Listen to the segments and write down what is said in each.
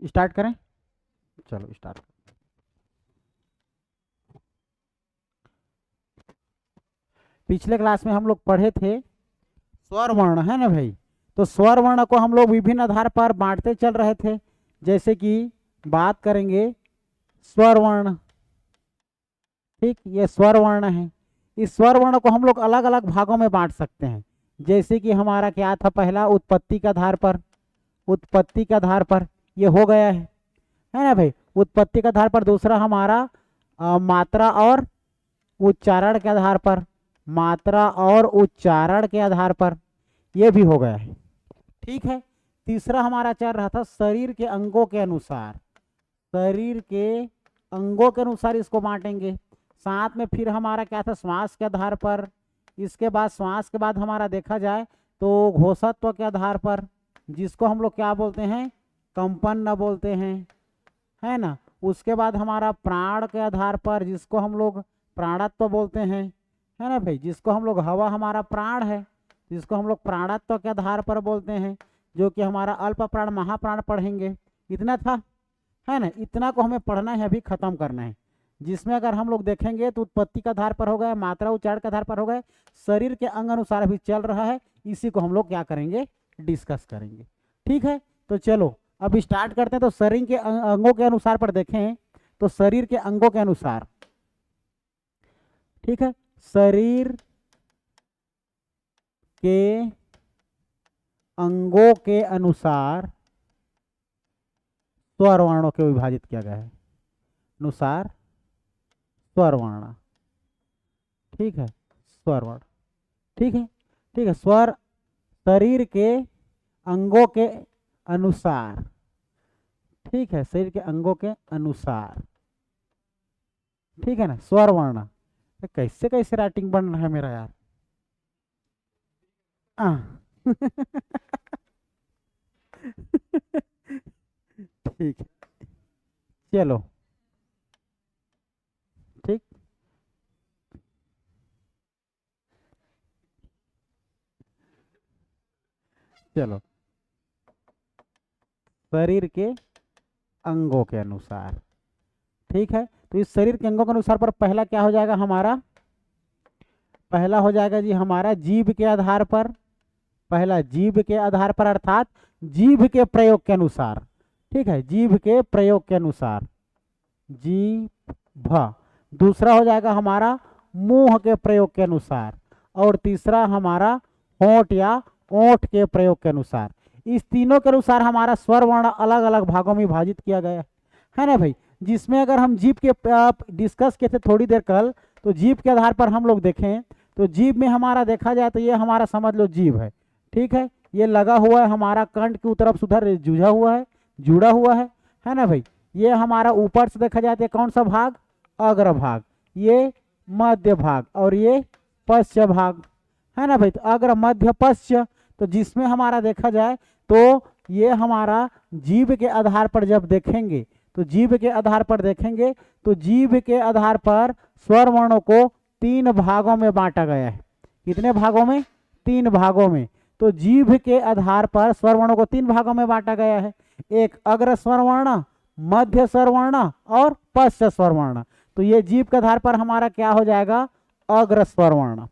Start करें, चलो start. पिछले क्लास में हम लोग पढ़े थे स्वर वर्ण, है ना भाई। तो स्वर वर्ण को हम लोग विभिन्न आधार पर बांटते चल रहे थे। जैसे कि बात करेंगे स्वर वर्ण, ठीक, ये स्वर वर्ण है। इस स्वर वर्ण को हम लोग अलग अलग भागों में बांट सकते हैं। जैसे कि हमारा क्या था, पहला उत्पत्ति के आधार पर, उत्पत्ति के आधार पर ये हो गया है ना भाई। उत्पत्ति के आधार पर दूसरा हमारा मात्रा और उच्चारण के आधार पर, मात्रा और उच्चारण के आधार पर ये भी हो गया है, ठीक है। तीसरा हमारा चल रहा था शरीर के अंगों के अनुसार, शरीर के अंगों के अनुसार इसको बांटेंगे। साथ में फिर हमारा क्या था, श्वास के आधार पर। इसके बाद श्वास के बाद हमारा देखा जाए तो घोषत्व के आधार पर, जिसको हम लोग क्या बोलते हैं, कंपन न बोलते हैं, है ना। उसके बाद हमारा प्राण के आधार पर, जिसको हम लोग प्राणत्व बोलते हैं, है ना भाई। जिसको हम लोग, हवा हमारा प्राण है, जिसको हम लोग प्राणत्व के आधार पर बोलते हैं, जो कि हमारा अल्प प्राण महाप्राण पढ़ेंगे। इतना था, है ना। इतना को हमें पढ़ना है, अभी खत्म करना है। जिसमें अगर हम लोग देखेंगे तो उत्पत्ति के आधार पर हो गए, मात्रा उच्चारण के आधार पर हो गए, शरीर के अंग अनुसार अभी चल रहा है। इसी को हम लोग क्या करेंगे, डिस्कस करेंगे, ठीक है। तो चलो अब स्टार्ट करते हैं। तो शरीर के अंगों के अनुसार पर देखें तो शरीर के अंगों के अनुसार, ठीक है, शरीर के अंगों के अनुसार स्वर वर्णों को विभाजित किया गया है, अनुसार स्वर वर्ण, ठीक है, स्वर वर्ण, ठीक है, ठीक है। स्वर शरीर के अंगों के अनुसार, ठीक है, शरीर के अंगों के अनुसार, ठीक है ना, स्वर वर्ण। तो कैसे कैसे राइटिंग बन रहा है मेरा यार। ठीक है, चलो, ठीक, चलो, शरीर के अंगों के अनुसार, ठीक है। तो इस शरीर के अंगों के अनुसार पर पहला क्या हो जाएगा हमारा, पहला हो जाएगा जी हमारा जीभ के आधार पर। पहला जीभ के आधार पर अर्थात जीभ के प्रयोग के अनुसार, ठीक है, जीभ के प्रयोग के अनुसार, जीभ। दूसरा हो जाएगा हमारा मुंह के प्रयोग के अनुसार, और तीसरा हमारा होंठ या ओंठ के प्रयोग के अनुसार। इस तीनों के अनुसार हमारा स्वर वर्ण अलग अलग भागों में विभाजित किया गया है ना भाई। जिसमें अगर हम जीभ के डिस्कस किए थे थोड़ी देर कल, तो जीभ के आधार पर हम लोग देखें तो जीभ में हमारा देखा जाए तो ये हमारा समझ लो जीभ है, ठीक है। ये लगा हुआ है हमारा कंठ की तरफ सुधर जुझा हुआ है, जुड़ा हुआ है ना भाई। ये हमारा ऊपर से देखा जाए तो कौन सा भाग, अग्र भाग, ये मध्य भाग, और ये पश्च भाग, है ना भाई। तो अग्र मध्य पश्च, तो जिसमें हमारा देखा जाए तो ये हमारा जीभ के आधार पर जब देखेंगे, तो जीभ के आधार पर देखेंगे तो जीभ के आधार पर स्वर वर्णों को तीन भागों में बांटा गया है। कितने भागों में, तीन भागों में। तो जीभ के आधार पर स्वर वर्णों को तीन भागों में बांटा गया है, एक अग्र स्वर वर्ण, मध्य स्वर वर्ण और पश्च स्वर वर्ण। तो ये जीभ के आधार पर हमारा क्या हो जाएगा, अग्र स्वर वर्ण,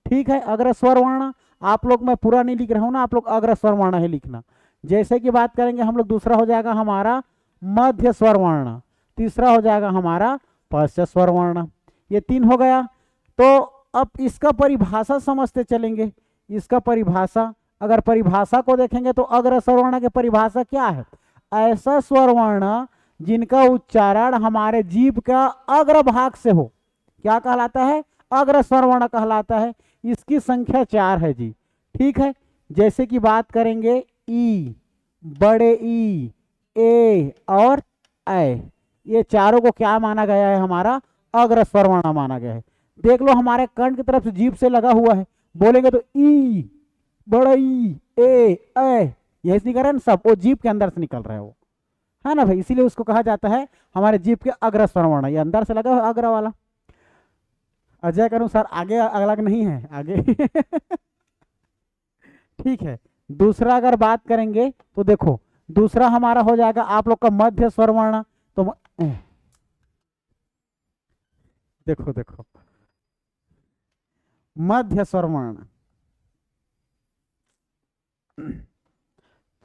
ठीक है। अग्र स्वर वर्ण आप लोग, मैं पूरा नहीं लिख रहा हूं ना, आप लोग अग्र स्वर वर्ण है लिखना। जैसे कि बात करेंगे हम लोग, दूसरा हो जाएगा हमारा मध्य स्वर वर्ण, तीसरा हो जाएगा हमारा पश्च स्वर वर्ण। ये तीन हो गया। तो अब इसका परिभाषा समझते चलेंगे। इसका परिभाषा, अगर परिभाषा को देखेंगे तो अग्र स्वर वर्ण की परिभाषा क्या है, ऐसा स्वर वर्ण जिनका उच्चारण हमारे जीभ का अग्र भाग से हो, क्या कहलाता है, अग्र स्वर वर्ण कहलाता है। इसकी संख्या 4 है जी, ठीक है। जैसे कि बात करेंगे ई, बड़े ई, ए और ऐ, ये चारों को क्या माना गया है, हमारा अग्र स्वर वर्ण माना गया है। देख लो हमारे कंठ की तरफ से जीभ से लगा हुआ है, बोलेंगे तो ई, बड़ा ई, ए ऐ, यही निकल रहा है ना सब, वो जीभ के अंदर से निकल रहा है वो, है ना भाई। इसीलिए उसको कहा जाता है हमारे जीभ के अग्र स्वर वर्ण, ये अंदर से लगा हुआ अग्र वाला। अजय के अनुसार आगे अलग नहीं है, आगे ठीक है। दूसरा अगर बात करेंगे तो देखो, दूसरा हमारा हो जाएगा आप लोग का मध्य स्वर वर्ण। तो देखो देखो मध्य स्वर वर्ण,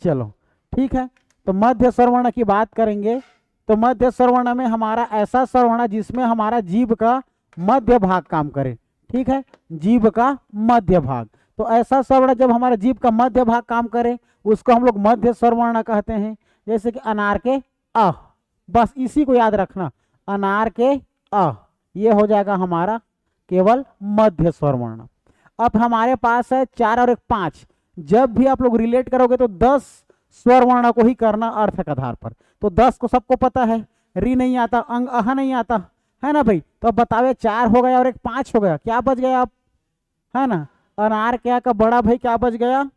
चलो ठीक है। तो मध्य स्वर वर्ण की बात करेंगे तो मध्य स्वर वर्ण में हमारा ऐसा स्वर वर्ण जिसमें हमारा जीभ का मध्य भाग काम करे। ठीक है, जीभ का मध्य भाग। तो ऐसा स्वर वर्ण जब हमारा जीभ का मध्य भाग काम करे उसको हम लोग मध्य स्वर वर्ण कहते हैं। जैसे कि अनार के अ, बस इसी को याद रखना, अनार के अ, ये हो जाएगा हमारा केवल मध्य स्वर वर्ण। अब हमारे पास है 4 और 1 5। जब भी आप लोग रिलेट करोगे तो 10 स्वर वर्ण को ही करना अर्थ के आधार पर। तो 10 को सबको पता है, री नहीं आता, अंग अह नहीं आता, है ना भाई। तो अब बतावे 4 हो गया और 1 5 हो गया, क्या बच गया आप, है ना। अनार क्या का बड़ा भाई क्या बच गया,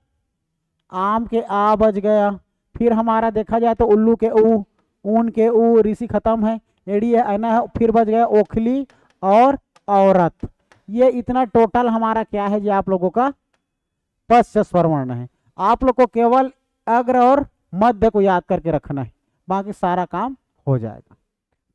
आम के आ बच गया। फिर हमारा देखा जाए तो उल्लू के ऊ, ऊन के ऊ, ऋषि खत्म है, एड़ी है, ऐना है, फिर बच गया ओखली और औरत। ये इतना टोटल हमारा क्या है जी आप लोगों का पश्च स्वर वर्ण है। आप लोग को केवल अग्र और मध्य को याद करके रखना है, बाकी सारा काम हो जाएगा।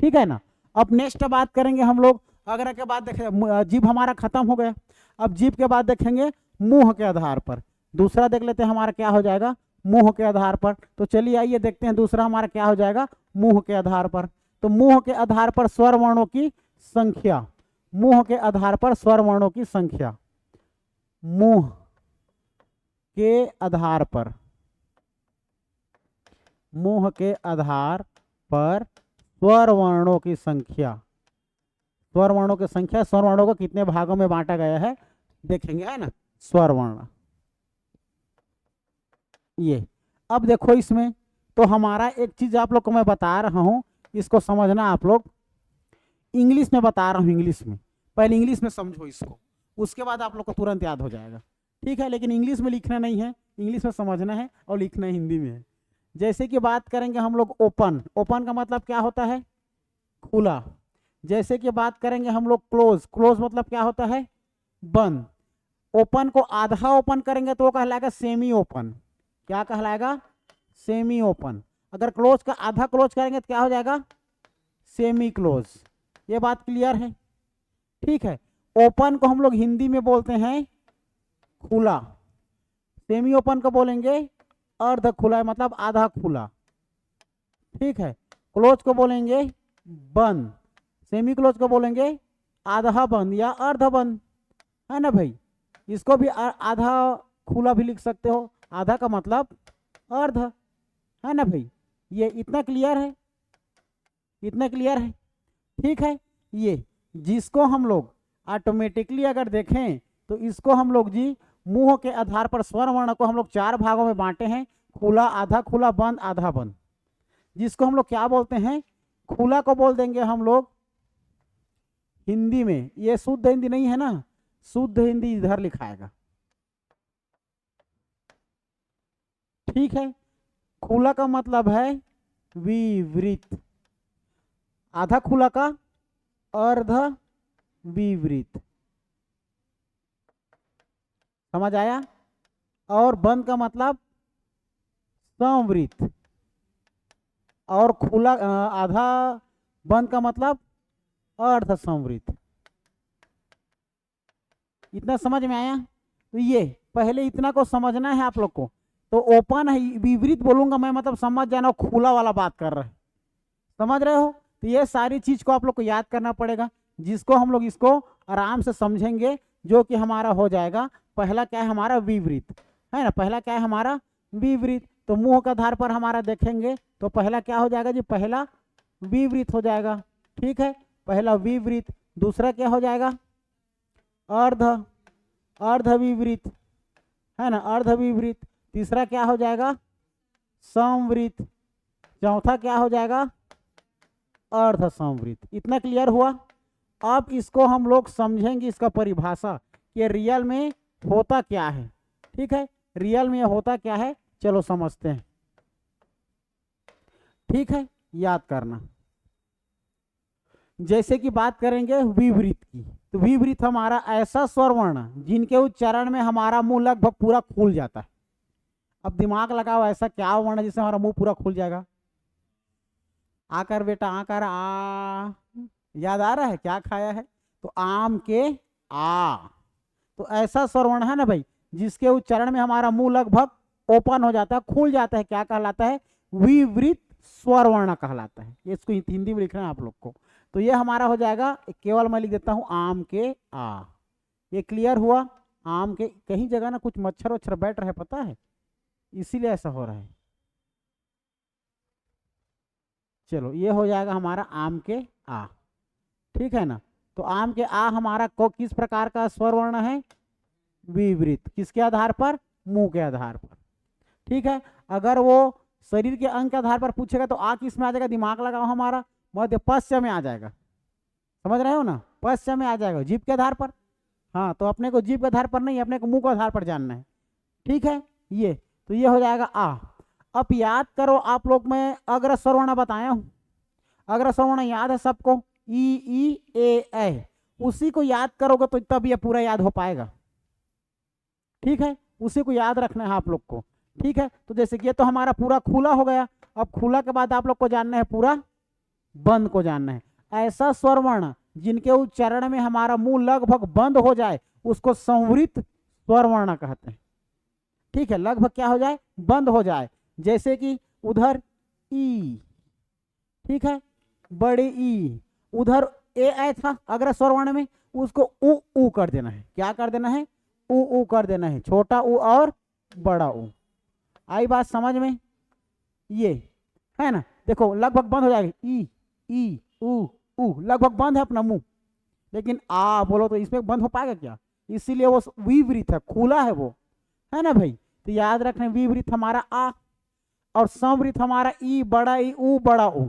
ठीक है ना। अब नेक्स्ट बात करेंगे हम लोग अग्र के बाद देखें, जीभ हमारा खत्म हो गया। अब जीभ के बाद देखेंगे मुंह के आधार पर। दूसरा देख लेते हैं हमारा क्या हो जाएगा मुंह के आधार पर। तो चलिए आइए देखते हैं दूसरा हमारा क्या हो जाएगा मुंह के आधार पर। तो मुंह के आधार पर स्वर वर्णों की संख्या, मुंह के आधार पर स्वर वर्णों की संख्या, मुंह के आधार पर, मुंह के आधार पर स्वर वर्णों की संख्या, स्वर वर्णों की संख्या, स्वर वर्णों को कितने भागों में बांटा गया है देखेंगे, है ना। स्वर वर्ण ये। अब देखो इसमें तो हमारा एक चीज आप लोग को मैं बता रहा हूं, इसको समझना आप लोग। इंग्लिश में बता रहा हूं, इंग्लिश में, पहले इंग्लिश में समझो इसको, उसके बाद आप लोग को तुरंत याद हो जाएगा। ठीक है, लेकिन इंग्लिश में लिखना नहीं है, इंग्लिश में समझना है और लिखना हिंदी में है। जैसे कि बात करेंगे हम लोग ओपन, ओपन का मतलब क्या होता है खुला। जैसे कि बात करेंगे हम लोग क्लोज, क्लोज मतलब क्या होता है बंद। ओपन को आधा ओपन करेंगे तो वो कहलाएगा सेमी ओपन, क्या कहलाएगा सेमी ओपन। अगर क्लोज का आधा क्लोज करेंगे तो क्या हो जाएगा सेमी क्लोज। ये बात क्लियर है। ठीक है, ओपन को हम लोग हिंदी में बोलते हैं खुला, सेमी ओपन को बोलेंगे अर्ध खुला, मतलब आधा खुला। ठीक है, क्लोज को बोलेंगे बंद, सेमी क्लोज को बोलेंगे आधा बंद या अर्ध बंद, है ना भाई। इसको भी आधा खुला भी लिख सकते हो, आधा का मतलब अर्ध, है ना भाई। ये इतना क्लियर है, इतना क्लियर है। ठीक है, ये जिसको हम लोग ऑटोमेटिकली अगर देखें तो इसको हम लोग जी मुंह के आधार पर स्वर वर्ण को हम लोग 4 भागों में बांटे हैं, खुला, आधा खुला, बंद, आधा बंद। जिसको हम लोग क्या बोलते हैं खुला को बोल देंगे हम लोग हिंदी में, ये शुद्ध हिंदी नहीं है ना, शुद्ध हिंदी इधर लिखाएगा। ठीक है, खुला का मतलब है विवृत, आधा खुला का अर्ध विवृत, समझ आया। और बंद का मतलब संवृत, और खुला आधा बंद का मतलब अर्ध संवृत। इतना समझ में आया। तो ये पहले इतना को समझना है आप लोग को। तो ओपन है, विवृत बोलूंगा मैं मतलब समझ जाना खुला वाला बात कर रहे हैं, समझ रहे हो। तो ये सारी चीज को आप लोग को याद करना पड़ेगा, जिसको हम लोग इसको आराम से समझेंगे, जो कि हमारा हो जाएगा पहला क्या है हमारा विवृत, है ना। पहला क्या है हमारा विवृत। तो मुंह के आधार पर हमारा देखेंगे तो पहला क्या हो जाएगा जी, पहला विवृत हो जाएगा। ठीक है, पहला विवृत। दूसरा क्या हो जाएगा अर्ध, अर्ध विवृत, है ना, अर्ध विवृत। तीसरा क्या हो जाएगा संवृत। चौथा क्या हो जाएगा अर्ध संवृत। इतना क्लियर हुआ। अब इसको हम लोग समझेंगे इसका परिभाषा कि रियल में होता क्या है। ठीक है, रियल में होता क्या है, चलो समझते हैं। ठीक है, याद करना। जैसे कि बात करेंगे विवृत की, तो विवृत हमारा ऐसा स्वर वर्ण जिनके उच्चारण में हमारा मुंह लगभग पूरा खुल जाता है। अब दिमाग लगाओ, ऐसा क्या वर्ण है जिससे हमारा मुंह पूरा खुल जाएगा? आकर बेटा, आकर, आ। याद आ रहा है क्या खाया है? तो आम के आ। तो ऐसा स्वर वर्ण है ना भाई, जिसके उच्चारण में हमारा मुंह लगभग ओपन हो जाता है, खुल जाता है, क्या कहलाता है? विवृत स्वर वर्ण कहलाता है। ये इसको हिंदी में लिखना है आप लोग को। तो ये हमारा हो जाएगा, केवल मैं लिख देता हूं आम के आ। ये क्लियर हुआ? आम के, कहीं जगह ना कुछ मच्छर वच्छर बैठ रहे, पता है, इसीलिए ऐसा हो रहा है। चलो, ये हो जाएगा हमारा आम के आ। ठीक है ना? तो आम के आ हमारा को किस प्रकार का स्वर वर्ण है? विवृत। किसके आधार पर? मुंह के आधार पर। ठीक है। अगर वो शरीर के अंग के आधार पर पूछेगा तो आ किस में आ जाएगा? दिमाग लगाओ, हमारा मध्य पश्च में आ जाएगा। समझ रहे हो ना? पश्च में आ जाएगा, जीभ के आधार पर। हाँ, तो अपने को जीभ के आधार पर नहीं, अपने को मुंह के आधार पर जानना है। ठीक है। ये तो ये हो जाएगा आ। अब याद करो, आप लोग मैं अग्र स्वर वर्ण बताया हूं। अग्र स्वर वर्ण याद है सबको? ई ए। उसी को याद करोगे तो तब ये पूरा याद हो पाएगा। ठीक है, उसी को याद रखना है आप लोग को। ठीक है। तो जैसे कि ये तो हमारा पूरा खुला हो गया। अब खुला के बाद आप लोग को जानना है पूरा बंद को जानना है। ऐसा स्वर वर्ण जिनके उच्चारण में हमारा मुंह लगभग बंद हो जाए उसको संवृत स्वर वर्ण कहते हैं। ठीक है, लगभग क्या हो जाए? बंद हो जाए। जैसे कि उधर ई, ठीक है, बड़े ई, उधर ए आया था अग्र स्वर वर्ण में, उसको उ कर देना है। क्या कर देना है? उ कर देना है, छोटा उ और बड़ा उ। आई बात समझ में? ये है ना? देखो लगभग बंद हो जाएगी, ई उ लगभग बंद है अपना मुंह, लेकिन आ बोलो तो इसमें बंद हो पाएगा क्या? इसीलिए वो विवृत है, खुला है वो, है ना भाई? तो याद रखना, विवृत हमारा आ और संवृत हमारा ई, बड़ा ई, उ बड़ा उ।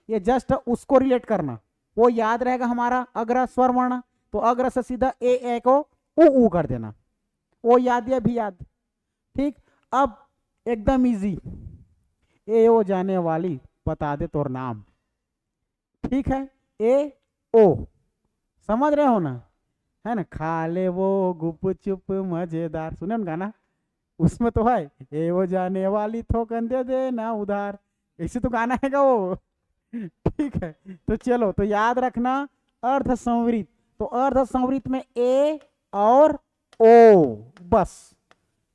ये जस्ट उसको रिलेट करना, वो याद रहेगा हमारा अग्र स्वर वर्ण। तो अग्र से सीधा ए को उ कर देना, वो याद है भी याद। ठीक। अब एकदम इजी, ए ओ जाने वाली बता दे तोर नाम। ठीक है, ए ओ समझ रहे हो ना? है ना? खा ले वो गुप चुप मजेदार, सुने ना गाना? उसमें तो है ए वो जाने वाली थोकन दे दे ना उधार, ऐसे तो गाना है का वो। ठीक है। तो चलो, तो याद रखना अर्ध संवृत। तो अर्ध संवृत में ए और ओ, बस।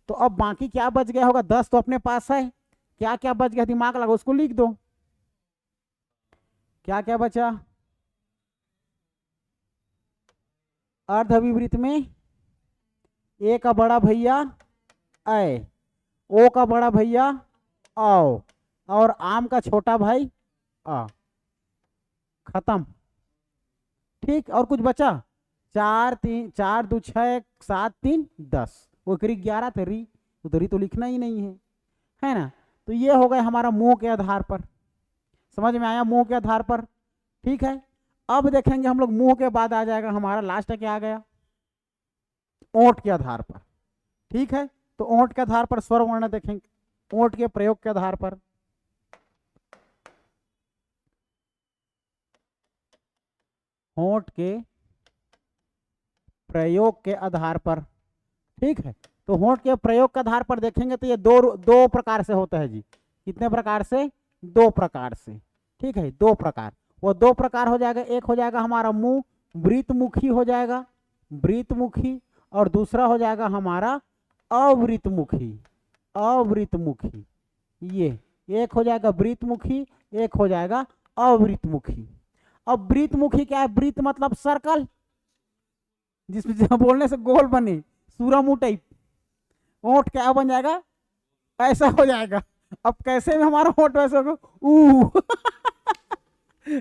तो अब बाकी क्या बच गया होगा? 10 तो अपने पास है। क्या क्या बच गया? दिमाग लगाओ, उसको लिख दो। क्या क्या बचा? अर्ध विवृत में ए का बड़ा भैया ऐ, ओ का बड़ा भैया आओ, और आम का छोटा भाई आ। खत्म। ठीक। और कुछ बचा? 4 3 4 2 6 7 3 10, वो करीब 11 थे री, तो री तो लिखना ही नहीं है ना? तो ये हो गए हमारा मुंह के आधार पर। समझ में आया? मुंह के आधार पर। ठीक है। अब देखेंगे हम लोग मुंह के बाद आ जाएगा हमारा लास्ट क्या आ गया? ओंठ के आधार पर। ठीक है। तो ओंठ के आधार पर स्वर वर्ण देखेंगे, ओंठ के प्रयोग के आधार पर। होंठ के प्रयोग के आधार पर। ठीक है। तो होंठ के प्रयोग के आधार पर देखेंगे तो ये दो प्रकार से होता है जी। कितने प्रकार से? 2 प्रकार से। ठीक है, 2 प्रकार। वो 2 प्रकार हो जाएगा, एक हो जाएगा हमारा मुंह वृतमुखी हो जाएगा, वृतमुखी, और दूसरा हो जाएगा हमारा अवृतमुखी, अवृतमुखी। ये एक हो जाएगा वृतमुखी, एक हो जाएगा अवृतमुखी। अब वृतमुखी क्या है? वृत्त मतलब सर्कल, जिसमें बोलने से गोल बने, सूरामुंह टाइप। ओंठ क्या बन जाएगा? ऐसा हो जाएगा। अब कैसे में हमारा होंठ वैसे होगा? ऊ।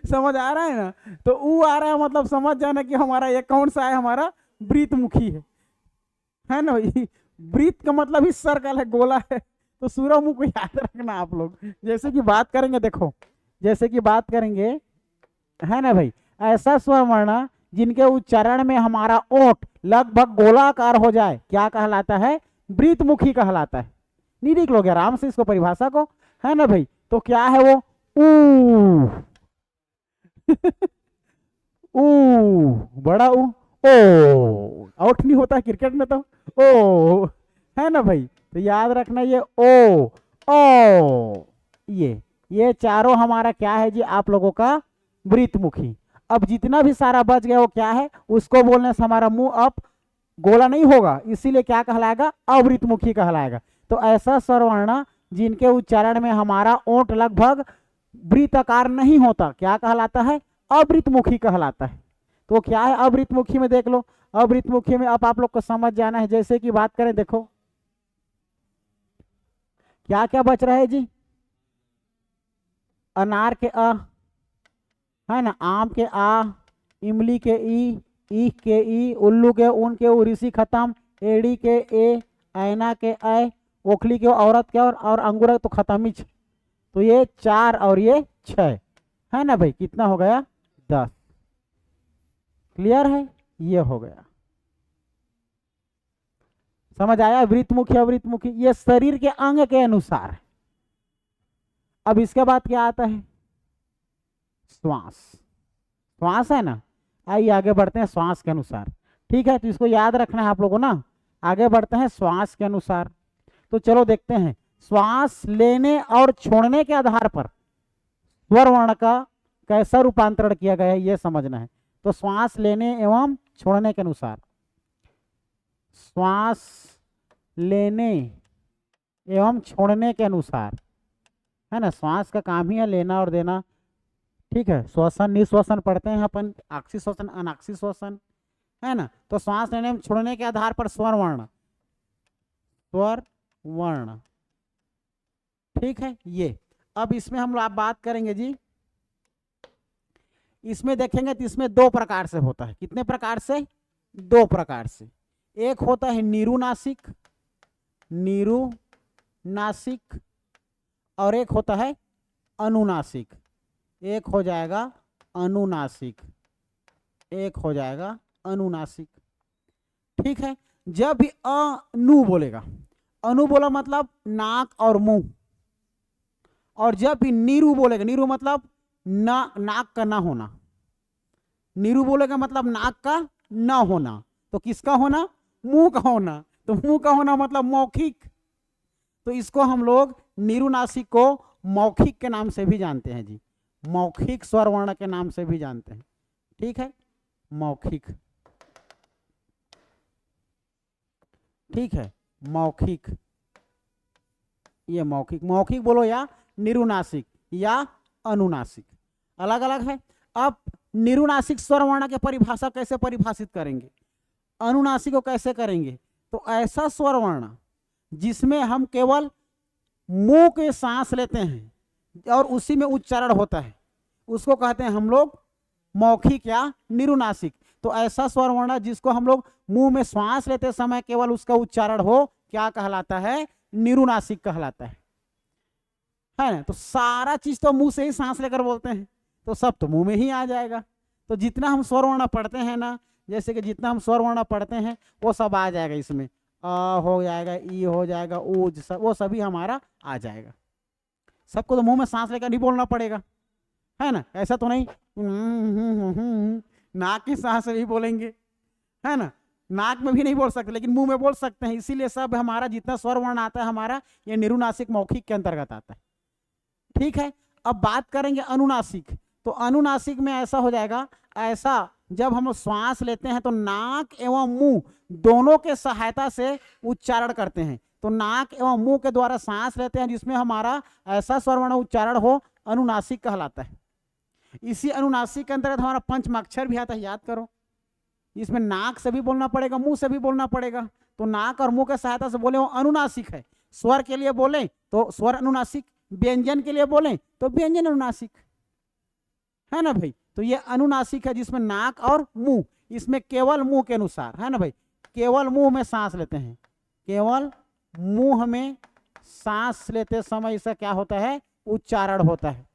समझ आ रहा है ना? तो ऊ आ रहा है मतलब समझ जाना कि हमारा ये कौन सा है? हमारा वृतमुखी है ना भाई? वृत्त का मतलब ही सर्कल है, गोला है। तो सूरा मुंह को याद रखना आप लोग। जैसे कि बात करेंगे, देखो जैसे कि बात करेंगे, है ना भाई? ऐसा स्वर वर्ण जिनके उच्चारण में हमारा ओंठ लगभग गोलाकार हो जाए, क्या कहलाता है? वृतमुखी कहलाता है। नहीं देख लोगे आराम से इसको, परिभाषा को, है ना भाई? तो क्या है वो? ऊ। ऊ बड़ा ऊ, ओ। आउट नहीं होता क्रिकेट में तो ओ, है ना भाई? तो याद रखना ये ओ ये चारों हमारा क्या है जी, आप लोगों का वृत्तमुखी। अब जितना भी सारा बच गया वो क्या है, उसको बोलने से हमारा मुंह अब गोला नहीं होगा, इसीलिए क्या कहलाएगा, अवृत्तमुखी कहलाएगा। तो ऐसा स्वरवर्ण जिनके उच्चारण में हमारा ओंठ लगभग वृत्ताकार नहीं होता, क्या कहलाता है, अवृत्तमुखी कहलाता है। तो क्या है अवृत्तमुखी में, देख लो अवृत्तमुखी में अब आप लोग को समझ जाना है। जैसे कि बात करें, देखो क्या क्या बच रहा है जी, अनार के अ है ना, आम के आ, इमली के ई, ईख के ई, उल्लू के उन के उ, ऋषि खत्म, एड़ी के ए, ऐना के ऐ, ओखली के औरत के और अंगूर तो खत्म ही। तो ये 4 और ये 6 है ना भाई, कितना हो गया 10। क्लियर है, ये हो गया, समझ आया। वृत्तमुखी अवृत्तमुखी ये शरीर के अंग के अनुसार। अब इसके बाद क्या आता है, श्वास। श्वास है ना, आइए आगे बढ़ते हैं श्वास के अनुसार। ठीक है, तो इसको याद रखना है आप लोगों ना। आगे बढ़ते हैं श्वास के अनुसार। तो चलो देखते हैं, श्वास लेने और छोड़ने के आधार पर स्वर वर्ण का कैसा रूपांतरण किया गया है, यह समझना है। तो श्वास लेने एवं छोड़ने के अनुसार, श्वास लेने एवं छोड़ने के अनुसार, है ना, श्वास का काम ही है लेना और देना। ठीक है, श्वसन निश्वसन पढ़ते हैं अपन, आक्षी श्वसन अनाक्षी श्वसन, है ना। तो श्वास लेने एवं छोड़ने के आधार पर स्वर वर्ण, स्वर वर्ण, ठीक है। ये अब इसमें हम लोग बात करेंगे जी, इसमें देखेंगे तो इसमें 2 प्रकार से होता है। कितने प्रकार से, 2 प्रकार से। एक होता है निरुनासिक, निरुनासिक, और एक होता है अनुनासिक। एक हो जाएगा अनुनासिक, एक हो जाएगा अनुनासिक। ठीक है, जब भी अनु बोलेगा, अनु बोला मतलब नाक और मुंह, और जब भी नीरू बोलेगा, नीरू मतलब नाक का ना होना, नीरू बोलेगा मतलब नाक का ना होना। तो किसका होना, मुंह का होना। तो मुंह का होना मतलब मौखिक। तो इसको हम लोग निरुनासिक को मौखिक के नाम से भी जानते हैं जी, मौखिक स्वर वर्ण के नाम से भी जानते हैं। ठीक है, मौखिक, ठीक है, मौखिक, ये मौखिक, मौखिक बोलो या निरुनासिक या अनुनासिक, अलग अलग है। अब निरुनासिक स्वर वर्ण की परिभाषा कैसे परिभाषित करेंगे, अनुनासिक को कैसे करेंगे। तो ऐसा स्वर वर्ण जिसमें हम केवल मुंह के सांस लेते हैं और उसी में उच्चारण होता है, उसको कहते हैं हम लोग मौखिक या निरुनासिक। तो ऐसा स्वर वर्ण जिसको हम लोग मुंह में श्वास लेते समय केवल उसका उच्चारण हो, क्या कहलाता है, निरुनासिक कहलाता है ना। तो सारा चीज तो मुंह से ही सांस लेकर बोलते हैं, तो सब तो मुंह में ही आ जाएगा। तो जितना हम स्वर वर्ण पढ़ते हैं ना, जैसे कि जितना हम स्वर वर्ण पढ़ते हैं वो सब आ जाएगा इसमें, आ हो जाएगा, ई हो जाएगा, ऊ, वो सभी हमारा आ जाएगा। सबको तो मुंह में सांस लेकर नहीं बोलना पड़ेगा, है ना। ऐसा तो नहीं नाक की सांस से भी बोलेंगे, है ना, नाक में भी नहीं बोल सकते लेकिन मुंह में बोल सकते हैं। इसीलिए सब हमारा जितना स्वर वर्ण आता है हमारा ये निरुनासिक मौखिक के अंतर्गत आता है। ठीक है, अब बात करेंगे अनुनासिक। तो अनुनासिक में ऐसा हो जाएगा, ऐसा जब हम श्वास लेते हैं तो नाक एवं मुंह दोनों के सहायता से उच्चारण करते हैं। तो नाक एवं मुंह के द्वारा सांस लेते हैं जिसमें हमारा ऐसा स्वरवर्ण उच्चारण हो, अनुनासिक कहलाता है। इसी अनुनासिक के अंतर्गत हमारा पंचमाक्षर भी आता है, याद करो। इसमें नाक से भी बोलना पड़ेगा, मुंह से भी बोलना पड़ेगा। तो नाक और मुंह के सहायता से बोले वो अनुनासिक है। स्वर के लिए बोले तो स्वर अनुनासिक, व्यंजन के लिए बोले तो व्यंजन अनुनासिक, है ना भाई। तो ये अनुनासिक है जिसमें नाक और मुंह, इसमें केवल मुंह के अनुसार, है ना भाई, केवल मुंह में सांस लेते हैं, केवल मुंह में सांस लेते समय इसका क्या होता है, उच्चारण होता है।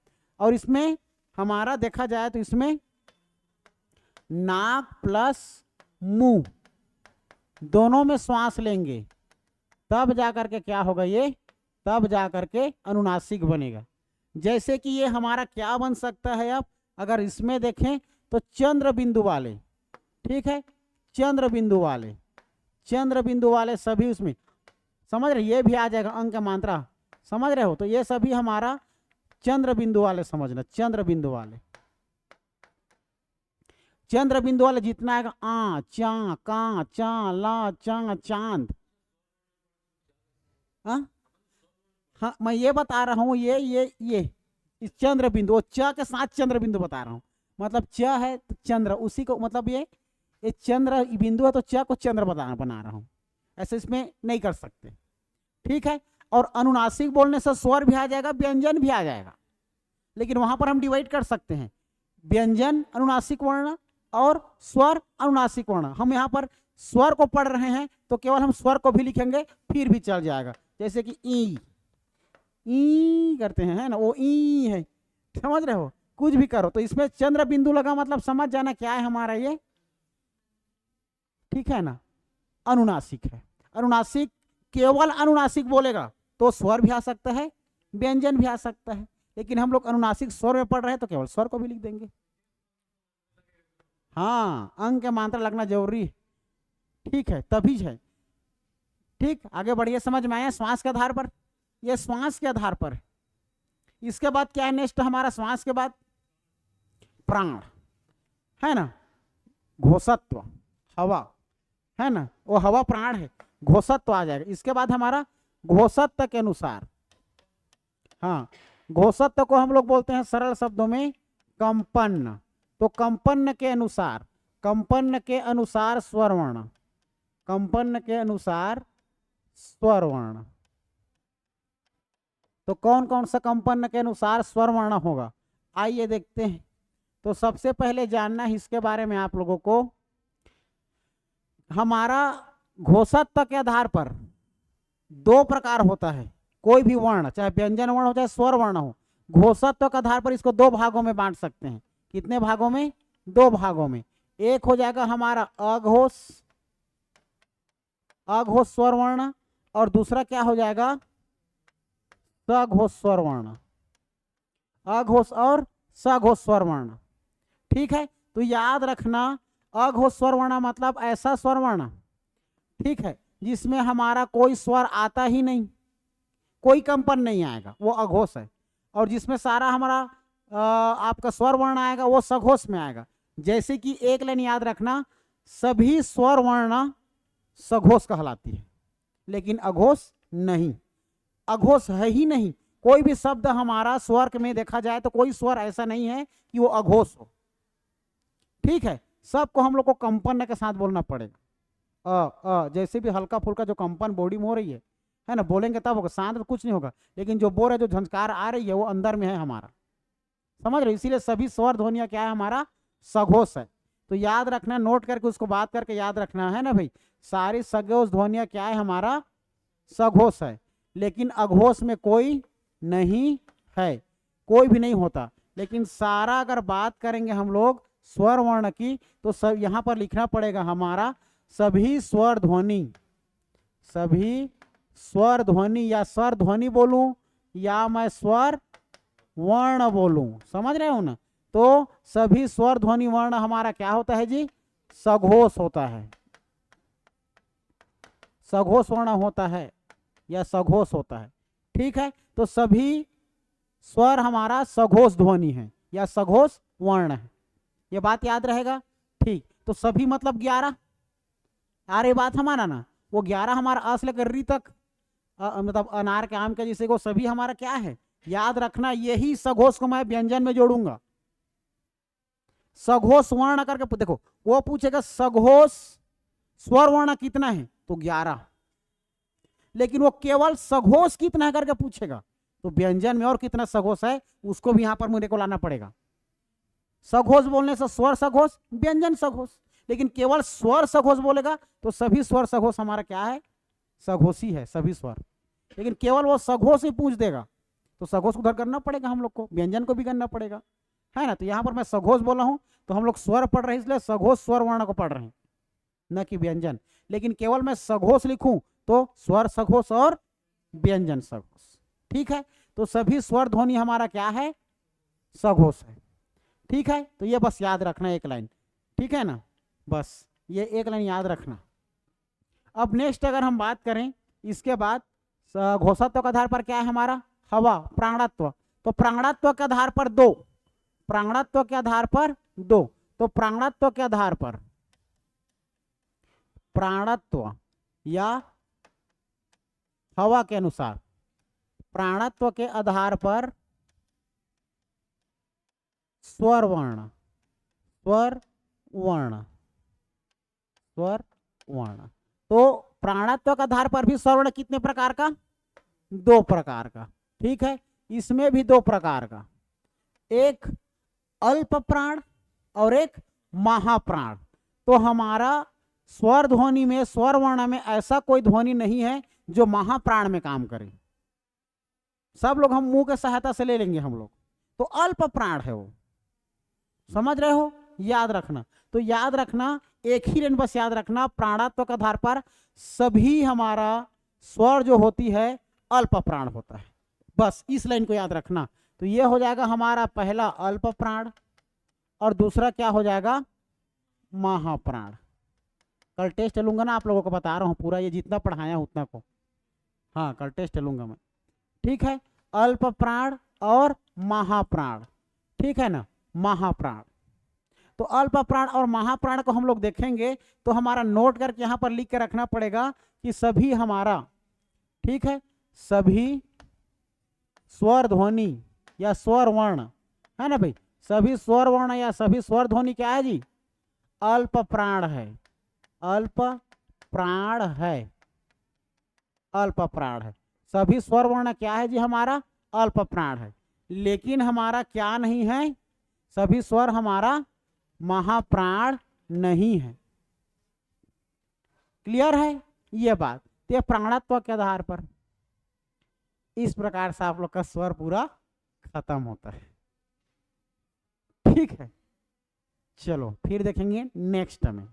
और इसमें हमारा देखा जाए तो इसमें नाक प्लस मुंह दोनों में श्वास लेंगे तब जाकर के क्या होगा, ये तब जाकर के अनुनासिक बनेगा। जैसे कि ये हमारा क्या बन सकता है, अब अगर इसमें देखें तो चंद्र बिंदु वाले, ठीक है, चंद्र बिंदु वाले, चंद्र बिंदु वाले सभी उसमें समझ रहे, ये भी आ जाएगा अंक मात्रा, समझ रहे हो। तो ये सभी हमारा चंद्र बिंदु वाले समझना, चंद्र बिंदु वाले, चंद्र बिंदु वाले जितना आएगा आ चा का चा ला चा चांद। हाँ मैं ये बता रहा हूँ, ये इस चंद्र बिंदु, वो च के साथ चंद्र बिंदु बता रहा हूँ, मतलब च है तो चंद्र, उसी को मतलब ये चंद्र बिंदु है तो च को चंद्र बना रहा हूँ, ऐसे इसमें नहीं कर सकते, ठीक है। और अनुनासिक बोलने से स्वर भी आ जाएगा, व्यंजन भी आ जाएगा, लेकिन वहां पर हम डिवाइड कर सकते हैं, व्यंजन अनुनासिक वर्ण और स्वर अनुनासिक वर्ण। हम यहाँ पर स्वर को पढ़ रहे हैं तो केवल हम स्वर को भी लिखेंगे फिर भी चल जाएगा, जैसे कि ई करते हैं, है ना, वो ई है, समझ रहे हो, कुछ भी करो। तो इसमें चंद्र बिंदु लगा मतलब समझ जाना क्या है हमारा ये, ठीक है ना, अनुनासिक है। अनुनासिक केवल अनुनासिक बोलेगा तो स्वर भी आ सकता है, व्यंजन भी आ सकता है, लेकिन हम लोग अनुनासिक स्वर में पढ़ रहे हैं तो केवल स्वर को भी लिख देंगे। हाँ, अंक के मात्रा लगना जरूरी है, ठीक है, तभी है। ठीक, आगे बढ़िए, समझ में आया। श्वास के आधार पर, ये श्वास के आधार पर। इसके बाद क्या है नेक्स्ट हमारा, श्वास के बाद प्राण, है ना, घोषत्व, हवा, है ना, वो हवा प्राण है, घोषत्व आ जाएगा। इसके बाद हमारा घोषत्व के अनुसार, हाँ, घोषत्व को हम लोग बोलते हैं सरल शब्दों में कंपन। तो कंपन के अनुसार, कंपन के अनुसार स्वर वर्ण, कंपन के अनुसार स्वर वर्ण। तो कौन कौन सा कंपन के अनुसार स्वर वर्ण होगा, आइए देखते हैं। तो सबसे पहले जानना है इसके बारे में आप लोगों को, हमारा घोषत्व के आधार पर दो प्रकार होता है, कोई भी वर्ण, चाहे व्यंजन वर्ण हो चाहे स्वर वर्ण हो, घोषत्व के आधार पर इसको दो भागों में बांट सकते हैं। कितने भागों में, दो भागों में। एक हो जाएगा हमारा अघोष, अघोष स्वर वर्ण, और दूसरा क्या हो जाएगा, सघोष स्वर वर्ण, अघोष और सघोष स्वर वर्ण, ठीक है। तो याद रखना, अघोष स्वर वर्ण मतलब ऐसा स्वर वर्ण, ठीक है, जिसमें हमारा कोई स्वर आता ही नहीं, कोई कंपन नहीं आएगा, वो अघोष है। और जिसमें सारा हमारा आपका स्वर वर्ण आएगा वो सघोष में आएगा। जैसे कि एक लाइन याद रखना, सभी स्वर वर्ण सघोष कहलाती है, लेकिन अघोष नहीं, अघोष है ही नहीं। कोई भी शब्द हमारा स्वर में देखा जाए तो कोई स्वर ऐसा नहीं है कि वो अघोष हो, ठीक है। सबको हम लोग को कंपन के साथ बोलना पड़ेगा। जैसे भी हल्का फुल्का जो कंपन बॉडी में हो रही है ना, बोलेंगे तब होगा, शांत तो कुछ नहीं होगा, लेकिन जो बोल है, जो झंझकार आ रही है वो अंदर में है हमारा, समझ रहे। इसीलिए सभी स्वर ध्वनियां क्या है हमारा, सघोष है। तो याद रखना, नोट करके उसको बात करके याद रखना है ना भाई, सारी सघोष ध्वनियां क्या है हमारा, सघोष है। लेकिन अघोष में कोई नहीं है, कोई भी नहीं होता। लेकिन सारा अगर बात करेंगे हम लोग स्वर वर्ण की, तो सब यहां पर लिखना पड़ेगा हमारा सभी स्वर ध्वनि, सभी स्वर ध्वनि, या स्वर ध्वनि बोलूं या मैं स्वर वर्ण बोलूं, समझ रहे हो ना। तो सभी स्वर ध्वनि वर्ण हमारा क्या होता है जी, सघोष होता है, सघोष वर्ण होता है या सघोष होता है, ठीक है। तो सभी स्वर हमारा सघोष ध्वनि है या सघोष वर्ण है, ये बात याद रहेगा, ठीक। तो सभी मतलब 11, आ रही बात हमारा ना, वो 11 हमारा अ से लेकर री तक, मतलब अनार के आम के जैसे को सभी हमारा क्या है, याद रखना। यही सघोष को मैं व्यंजन में जोड़ूंगा, सघोष वर्ण करके देखो, वो पूछेगा सघोष स्वर वर्ण कितना है, तो 11, लेकिन वो केवल सघोष कितना है करके पूछेगा, तो व्यंजन में और कितना सघोष है उसको भी यहां पर मुझे को लाना पड़ेगा। सघोष बोलने से स्वर सघोष, व्यंजन सघोष, लेकिन केवल स्वर सघोष बोलेगा तो सभी स्वर सघोष हमारा क्या है, सघोषी है, सभी स्वर। लेकिन केवल वो सघोष ही पूछ देगा तो सघोष उधर करना पड़ेगा हम लोग को, व्यंजन को भी करना पड़ेगा, है ना। तो यहाँ पर मैं सघोष बोला हूं तो हम लोग स्वर पढ़ रहे हैं, इसलिए सघोष स्वर वर्ण को पढ़ रहे हैं, न कि व्यंजन। लेकिन केवल मैं सघोष लिखूं तो स्वर सघोष और व्यंजन सघोष, ठीक है। तो सभी स्वर ध्वनि हमारा क्या है, सघोष है, ठीक है। तो ये बस याद रखना एक लाइन, ठीक है ना, बस ये एक लाइन याद रखना। अब नेक्स्ट अगर हम बात करें इसके बाद घोषत्व के आधार पर क्या है हमारा, हवा, प्राणत्व। तो प्राणत्व के आधार पर दो, प्राणत्व के आधार पर दो, तो प्राणत्व के आधार पर, प्राणत्व या हवा के अनुसार, प्राणत्व के आधार पर स्वर वर्ण, स्वर वर्ण, स्वर वर्ण। तो प्राणत्व के आधार पर भी स्वर वर्ण कितने प्रकार का, दो प्रकार का, ठीक है। इसमें भी दो प्रकार का, एक अल्प प्राण और एक महाप्राण। तो हमारा स्वर ध्वनि में, स्वर वर्ण में ऐसा कोई ध्वनि नहीं है जो महाप्राण में काम करे, सब लोग हम मुंह के सहायता से ले लेंगे हम लोग। तो अल्प प्राण है वो, समझ रहे हो, याद रखना। तो याद रखना, एक ही लाइन बस याद रखना, प्राणत्व के आधार पर सभी हमारा स्वर जो होती है अल्प प्राण होता है, बस इस लाइन को याद रखना। तो ये हो जाएगा हमारा पहला अल्प प्राण और दूसरा क्या हो जाएगा, महाप्राण। कल टेस्ट लूंगा ना, आप लोगों को बता रहा हूं पूरा, ये जितना पढ़ाया उतना को, हाँ कल टेस्ट लूंगा मैं, ठीक है। अल्प प्राण और महाप्राण, ठीक है ना, महाप्राण। तो अल्प प्राण और महाप्राण को हम लोग देखेंगे तो हमारा नोट करके यहां पर लिख के रखना पड़ेगा कि सभी हमारा, ठीक है, सभी स्वर ध्वनि या स्वर वर्ण है ना भाई, सभी स्वर वर्ण या सभी स्वर ध्वनि क्या है जी, अल्प प्राण है, अल्प प्राण है, अल्प प्राण है। सभी स्वर वर्ण क्या है जी हमारा, अल्प प्राण है। लेकिन हमारा क्या नहीं है, सभी स्वर हमारा महाप्राण नहीं है। क्लियर है ये बात। तो ये प्राणत्व के आधार पर इस प्रकार से आप लोग का स्वर पूरा खत्म होता है, ठीक है। चलो फिर देखेंगे नेक्स्ट में।